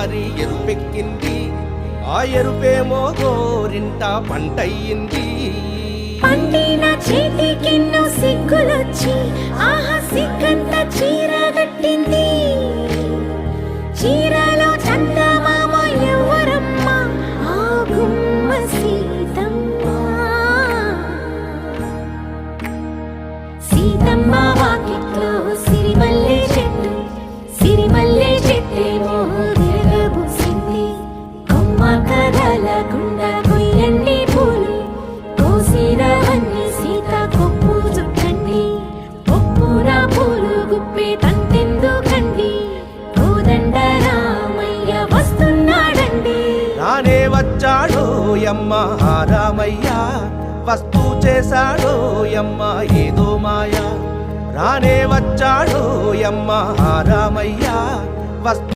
మారి ఎరుపెక్కింది, ఆ ఎరుపేమో గోరింట పంటయ్యింది. పండిన చేతికెన్నో సిగ్గులొచ్చి ఆహా సిగ్గంత చీరగట్టింది. చీరలో చందమామ ఎవరమ్మ, ఆ గుమ్మ సీతమ్మ. సీతమ్మ వాకిట్లో సిరిమల్లె చెట్టు, సిరిమల్లె చెట్టేమో విరగబూసింది. కొమ్మ కదలకుండా కొయ్యండి పూలు, కోసిరవన్నీ సీత కొప్పు చుట్టండి. కొప్పున పూలు గుప్పే తంతెందుకండి, కోదండ రామయ్య వస్తున్నాడండి. రానే వచ్చాడో యమ్మ ఆ రామయ్య, వస్తూ చేశాడో యమ్మ ఏదో మాయ. రానే వచ్చాడో యమ్మ ఆ రామయ్య, వస్తూ